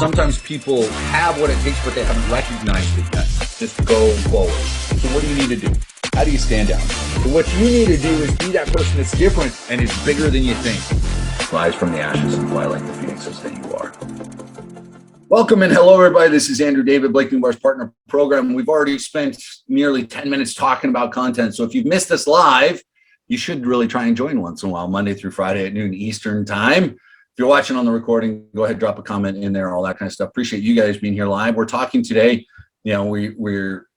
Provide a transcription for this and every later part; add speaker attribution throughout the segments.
Speaker 1: sometimes people have what it takes, but they haven't recognized it yet. Just go forward. So what do you need to do? How do you stand out? So what you need to do is be that person that's different and is bigger than you think. Rise from the ashes and fly like the phoenixes that you are. Welcome and hello, everybody. This is Andrew David, Blake Newbar's partner program. We've already spent nearly 10 minutes talking about content. So if you've missed us live, you should really try and join once in a while, Monday through Friday at noon Eastern time. If you're watching on the recording, go ahead, drop a comment in there, all that kind of stuff. Appreciate you guys being here live. We're talking today, we're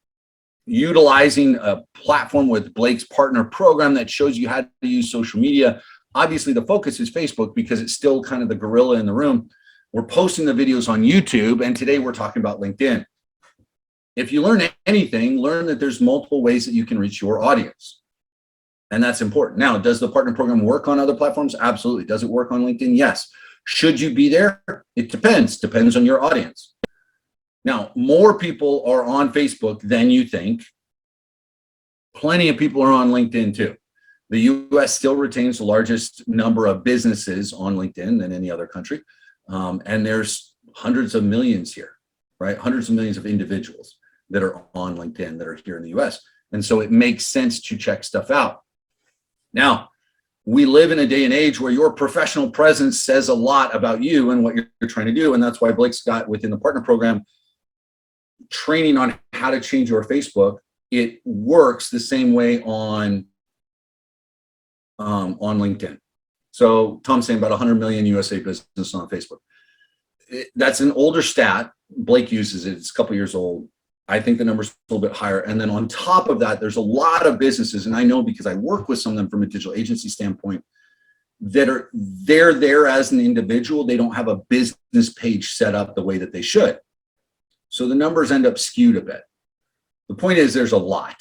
Speaker 1: utilizing a platform with Blake's partner program that shows you how to use social media. Obviously, the focus is Facebook because it's still kind of the gorilla in the room. We're posting the videos on YouTube, and today we're talking about LinkedIn. If you learn anything, learn that there's multiple ways that you can reach your audience. And that's important. Now, does the partner program work on other platforms? Absolutely. Does it work on LinkedIn? Yes. Should you be there? It depends. Depends on your audience. Now, more people are on Facebook than you think. Plenty of people are on LinkedIn too. The US still retains the largest number of businesses on LinkedIn than any other country. And there's hundreds of millions here, right? Hundreds of millions of individuals that are on LinkedIn that are here in the US. And so it makes sense to check stuff out. Now, we live in a day and age where your professional presence says a lot about you and what you're trying to do. And that's why Blake's got within the partner program training on how to change your Facebook. It works the same way on LinkedIn. So Tom's saying about 100 million USA businesses on Facebook. That's an older stat. Blake uses it. It's a couple years old. I think the number's a little bit higher. And then on top of that, there's a lot of businesses, and I know because I work with some of them from a digital agency standpoint, they're there as an individual. They don't have a business page set up the way that they should. So the numbers end up skewed a bit. The point is there's a lot.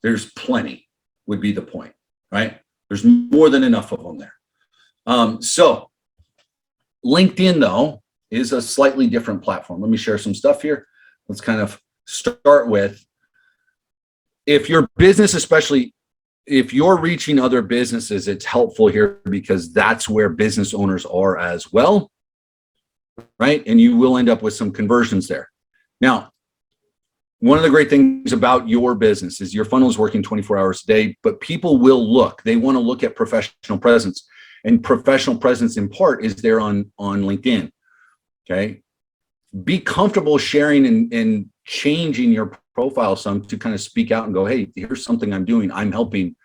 Speaker 1: There's plenty would be the point, right? There's more than enough of them there. So LinkedIn, though, is a slightly different platform. Let me share some stuff here. Let's kind of start with, if your business, especially if you're reaching other businesses, it's helpful here because that's where business owners are as well, right? And you will end up with some conversions there. Now, one of the great things about your business is your funnel is working 24 hours a day, but people will look. They want to look at professional presence, and professional presence in part is there on LinkedIn, okay? Be comfortable sharing and changing your profile some to kind of speak out and go, hey, here's something I'm doing. I'm helping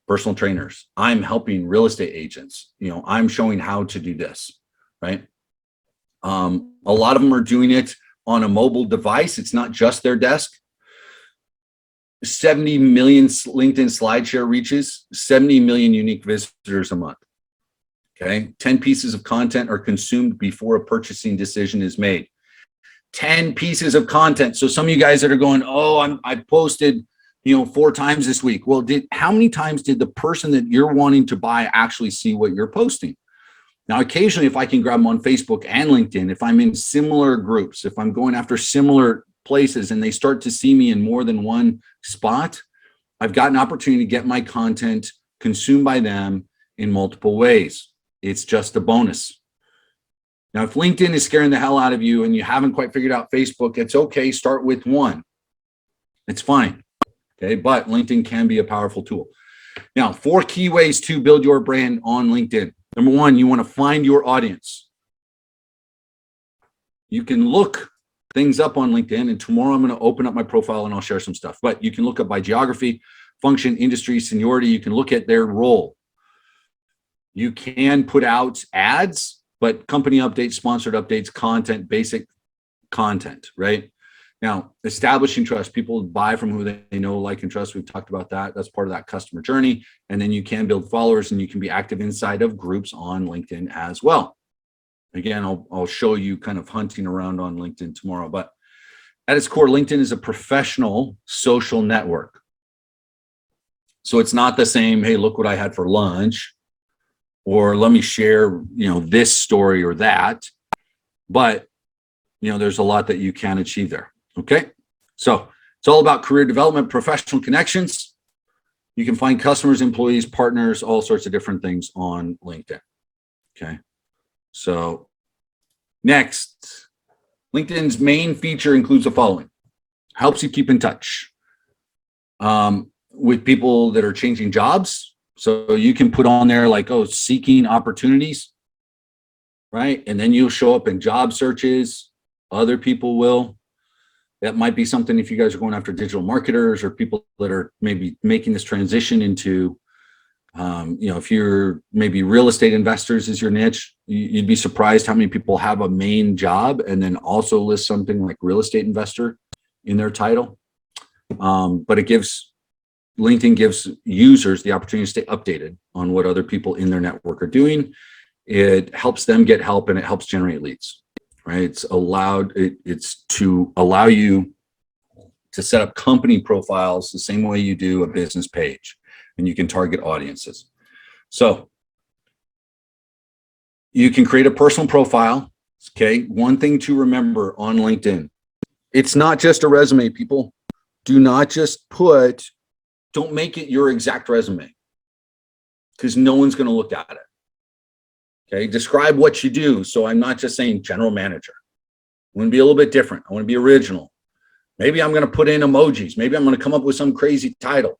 Speaker 1: personal trainers. I'm helping real estate agents. I'm showing how to do this, right? A lot of them are doing it on a mobile device. It's not just their desk. 70 million LinkedIn SlideShare reaches, 70 million unique visitors a month. Okay, 10 pieces of content are consumed before a purchasing decision is made. 10 pieces of content. So some of you guys that are going, oh, I posted, 4 times this week. Well, how many times did the person that you're wanting to buy actually see what you're posting? Now, occasionally, if I can grab them on Facebook and LinkedIn, if I'm in similar groups, if I'm going after similar places and they start to see me in more than one spot, I've got an opportunity to get my content consumed by them in multiple ways. It's just a bonus. Now, if LinkedIn is scaring the hell out of you and you haven't quite figured out Facebook, it's okay. Start with one. It's fine. Okay. But LinkedIn can be a powerful tool. Now, 4 key ways to build your brand on LinkedIn. Number 1, you want to find your audience. You can look things up on LinkedIn, and tomorrow I'm going to open up my profile and I'll share some stuff. But you can look up by geography, function, industry, seniority. You can look at their role. You can put out ads, but company updates, sponsored updates, content, basic content, right? Now, establishing trust. People buy from who they know, like, and trust. We've talked about that. That's part of that customer journey. And then you can build followers and you can be active inside of groups on LinkedIn as well. Again, I'll show you kind of hunting around on LinkedIn tomorrow. But at its core, LinkedIn is a professional social network. So it's not the same, hey, look what I had for lunch, or let me share, this story or that. But, there's a lot that you can achieve there. Okay. So it's all about career development, professional connections. You can find customers, employees, partners, all sorts of different things on LinkedIn. Okay. So next, LinkedIn's main feature includes the following: helps you keep in touch with people that are changing jobs. So you can put on there like, oh, seeking opportunities, right? And then you'll show up in job searches. Other people will. That might be something if you guys are going after digital marketers or people that are maybe making this transition into, if you're maybe real estate investors is your niche, you'd be surprised how many people have a main job and then also list something like real estate investor in their title. But LinkedIn gives users the opportunity to stay updated on what other people in their network are doing. It helps them get help and it helps generate leads, right? It's to allow you to set up company profiles the same way you do a business page, and you can target audiences. So you can create a personal profile. Okay. One thing to remember on LinkedIn, it's not just a resume, people. Do not just don't make it your exact resume because no one's going to look at it. Okay. Describe what you do. So I'm not just saying general manager. I want to be a little bit different. I want to be original. Maybe I'm going to put in emojis. Maybe I'm going to come up with some crazy title,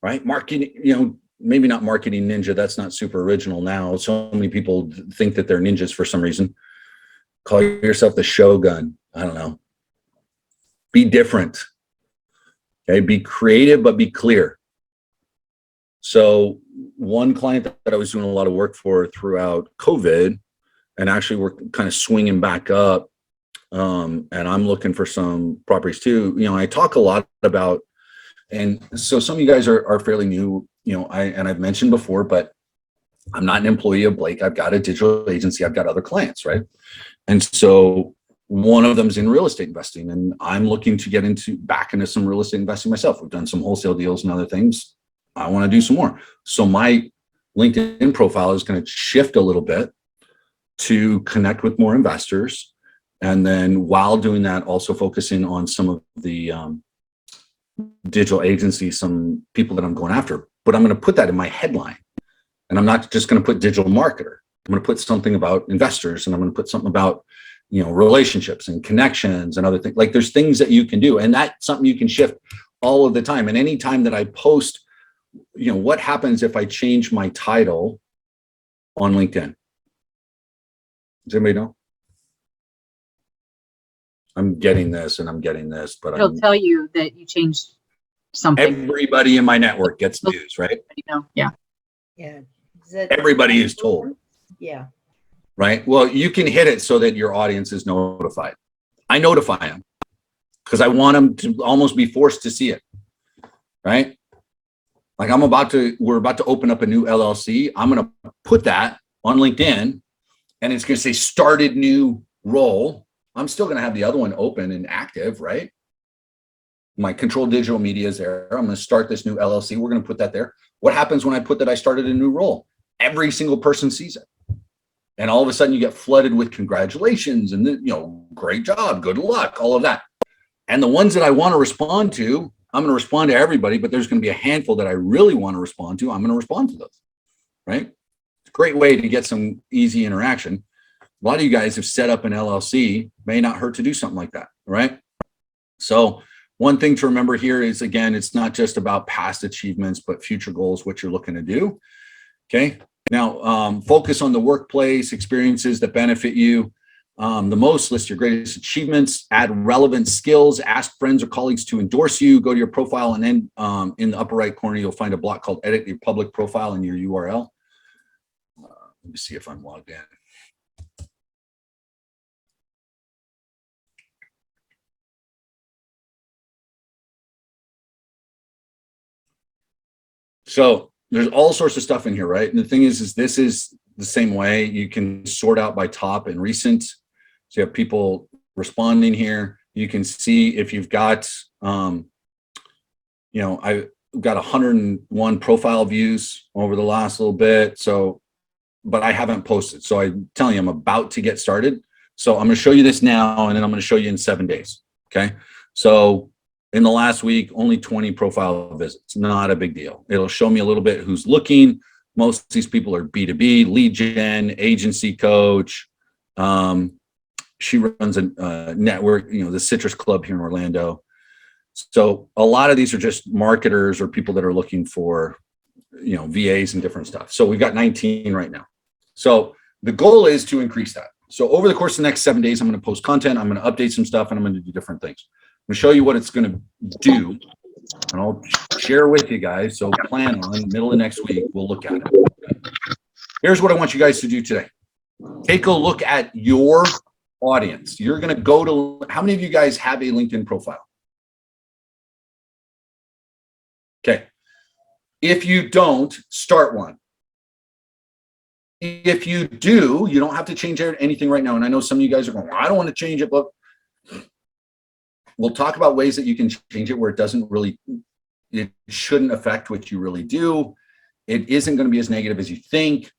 Speaker 1: right? Marketing, maybe not marketing ninja. That's not super original now. So many people think that they're ninjas for some reason. Call yourself the Shogun. I don't know. Be different. Okay, be creative, but be clear. So one client that I was doing a lot of work for throughout COVID, and actually we're kind of swinging back up, and I'm looking for some properties too. I talk a lot about, and so some of you guys are fairly new, I've mentioned before, but I'm not an employee of Blake. I've got a digital agency. I've got other clients, right? And so one of them is in real estate investing, and I'm looking to get back into some real estate investing myself. We've done some wholesale deals and other things. I want to do some more. So my LinkedIn profile is going to shift a little bit to connect with more investors. And then while doing that, also focusing on some of the digital agencies, some people that I'm going after. But I'm going to put that in my headline. And I'm not just going to put digital marketer. I'm going to put something about investors, and I'm going to put something about relationships and connections and other things. Like there's things that you can do, and that's something you can shift all of the time. And anytime that I post, what happens if I change my title on LinkedIn? Does anybody know? I'm getting this and I'm getting this, but
Speaker 2: it'll tell you that you changed something.
Speaker 1: Everybody in my network gets news, right?
Speaker 2: Yeah.
Speaker 3: Yeah.
Speaker 1: Everybody is told.
Speaker 3: Yeah.
Speaker 1: Right. Well, you can hit it so that your audience is notified. I notify them because I want them to almost be forced to see it. Right. Like we're about to open up a new LLC. I'm going to put that on LinkedIn, and it's going to say started new role. I'm still going to have the other one open and active, right? My controlled digital media is there. I'm going to start this new LLC. We're going to put that there. What happens when I put that I started a new role? Every single person sees it. And all of a sudden you get flooded with congratulations and, great job, good luck, all of that. And the ones that I want to respond to, I'm going to respond to everybody, but there's going to be a handful that I really want to respond to. I'm going to respond to those, right? It's a great way to get some easy interaction. A lot of you guys have set up an LLC, may not hurt to do something like that, right? So one thing to remember here is, again, it's not just about past achievements, but future goals, what you're looking to do, okay? Now, focus on the workplace experiences that benefit you the most. List your greatest achievements, add relevant skills, ask friends or colleagues to endorse you, go to your profile, and then in the upper right corner, you'll find a block called Edit Your Public Profile in your URL. Let me see if I'm logged in. So there's all sorts of stuff in here, right? And the thing is this is the same way. You can sort out by top and recent. So you have people responding here. You can see if you've got, I've got 101 profile views over the last little bit. So, but I haven't posted. So I'm telling you, I'm about to get started. So I'm going to show you this now, and then I'm going to show you in 7 days. Okay. So in the last week, only 20 profile visits, not a big deal. It'll show me a little bit who's looking. Most of these people are B2B, lead gen, agency coach, She runs a network, the Citrus Club here in Orlando. So a lot of these are just marketers or people that are looking for, VAs and different stuff. So we've got 19 right now. So the goal is to increase that. So over the course of the next 7 days, I'm going to post content. I'm going to update some stuff, and I'm going to do different things. I'm going to show you what it's going to do, and I'll share with you guys. So plan on middle of next week, we'll look at it. Here's what I want you guys to do today. Take a look at your audience. You're going to go to, how many of you guys have a LinkedIn profile? Okay. If you don't, start one. If you do, you don't have to change anything right now. And I know some of you guys are going, well, I don't want to change it, but we'll talk about ways that you can change it where it shouldn't affect what you really do. It isn't going to be as negative as you think.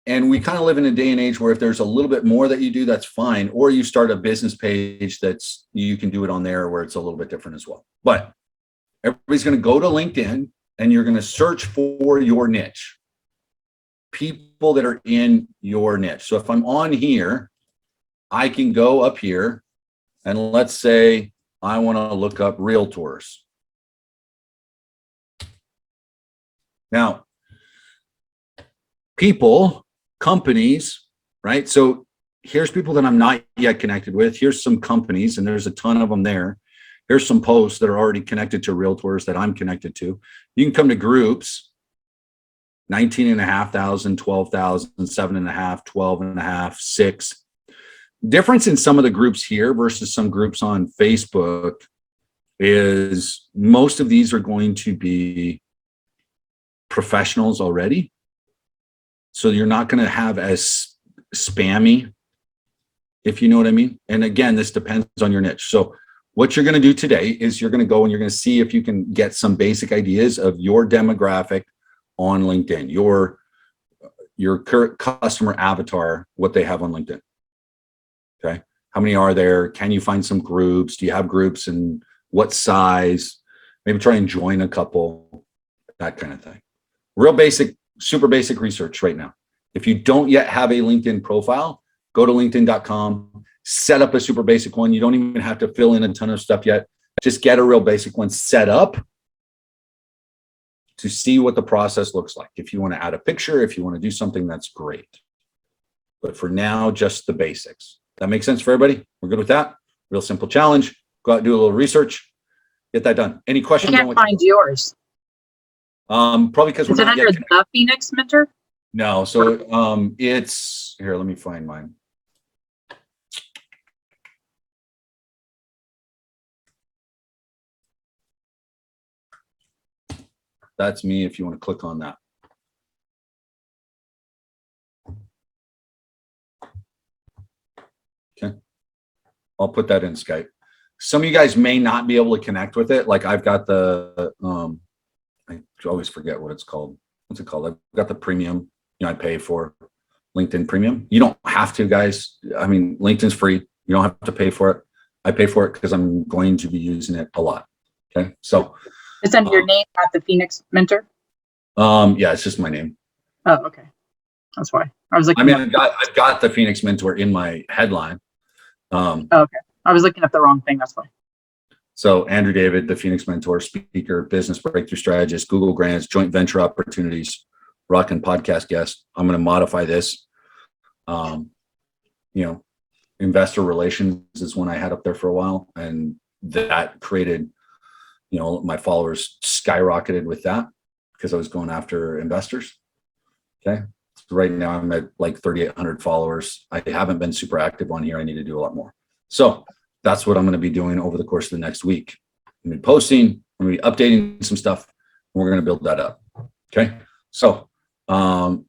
Speaker 1: And we kind of live in a day and age where if there's a little bit more that you do, that's fine. Or you start a business page you can do it on there where it's a little bit different as well. But everybody's going to go to LinkedIn and you're going to search for your niche. People that are in your niche. So if I'm on here, I can go up here and let's say I want to look up realtors. Now, people, companies, right? So here's people that I'm not yet connected with. Here's some companies, and there's a ton of them there. Here's some posts that are already connected to realtors that I'm connected to. You can come to groups, 19,500, 12,000, 7,500, 12,500, 6. Difference in some of the groups here versus some groups on Facebook is most of these are going to be professionals already. So you're not going to have as spammy, if you know what I mean. And again, this depends on your niche. So what you're going to do today is you're going to go and you're going to see if you can get some basic ideas of your demographic on LinkedIn, your current customer avatar, what they have on LinkedIn. Okay. How many are there? Can you find some groups? Do you have groups, and what size? Maybe try and join a couple, that kind of thing. Real basic, super basic research right now. If you don't yet have a LinkedIn profile, go to linkedin.com, set up a super basic one. You don't even have to fill in a ton of stuff yet. Just get a real basic one set up to see what the process looks like. If you want to add a picture, if you want to do something, that's great. But for now, just the basics. That makes sense for everybody? We're good with that? Real simple challenge. Go out and do a little research. Get that done. Any questions?
Speaker 2: I can't find yours.
Speaker 1: Probably because
Speaker 2: we're not yet connected. The Phoenix Mentor?
Speaker 1: No. So it's here. Let me find mine. That's me if you want to click on that. Okay. I'll put that in Skype. Some of you guys may not be able to connect with it. Like I've got the, I always forget what it's called. What's it called? I've got the premium, I pay for LinkedIn premium. You don't have to, guys. I mean, LinkedIn's free. You don't have to pay for it. I pay for it because I'm going to be using it a lot. Okay. So
Speaker 2: it's under your name, not the Phoenix Mentor?
Speaker 1: Yeah, it's just my name.
Speaker 2: Oh, okay. That's why. I was like,
Speaker 1: I've got the Phoenix Mentor in my headline.
Speaker 2: Okay. I was looking at the wrong thing. That's why.
Speaker 1: So Andrew David, the Phoenix Mentor, speaker, business breakthrough strategist, Google grants, joint venture opportunities, rockin' podcast guest. I'm going to modify this. Investor relations is one I had up there for a while, and that created, my followers skyrocketed with that because I was going after investors. Okay. So right now I'm at like 3,800 followers. I haven't been super active on here. I need to do a lot more. So that's what I'm going to be doing over the course of the next week. I'm going to be posting, I'm going to be updating some stuff, and we're going to build that up. Okay. So, are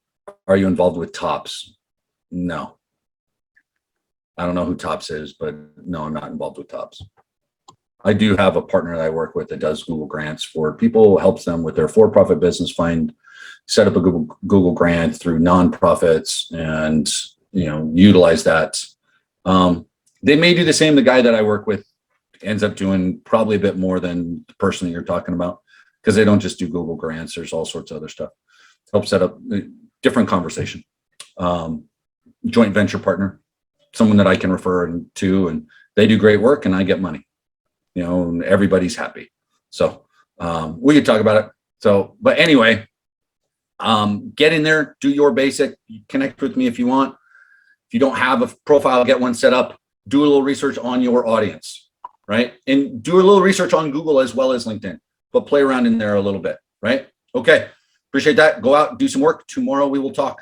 Speaker 1: you involved with Tops? No. I don't know who Tops is, but no, I'm not involved with Tops. I do have a partner that I work with that does Google grants for people, helps them with their for-profit business, set up a Google grant through nonprofits and, utilize that. They may do the same. The guy that I work with ends up doing probably a bit more than the person that you're talking about, because they don't just do Google grants. There's all sorts of other stuff. Help set up a different conversation. Joint venture partner. someone that I can refer to, and they do great work and I get money, and everybody's happy. So we could talk about it. So, but anyway, get in there, do your basic, connect with me if you want. If you don't have a profile, get one set up, do a little research on your audience, right? And do a little research on Google as well as LinkedIn, but play around in there a little bit, right? Okay. Appreciate that. Go out, do some work. Tomorrow we will talk.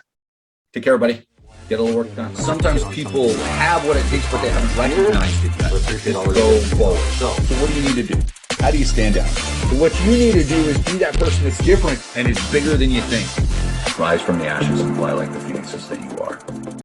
Speaker 1: Take care, everybody. Get a little work done. Sometimes people have what it takes, but they haven't recognized it yet. Go forward. So what do you need to do? How do you stand out? So what you need to do is be that person that's different and is bigger than you think. Rise from the ashes and fly like the phoenixes that you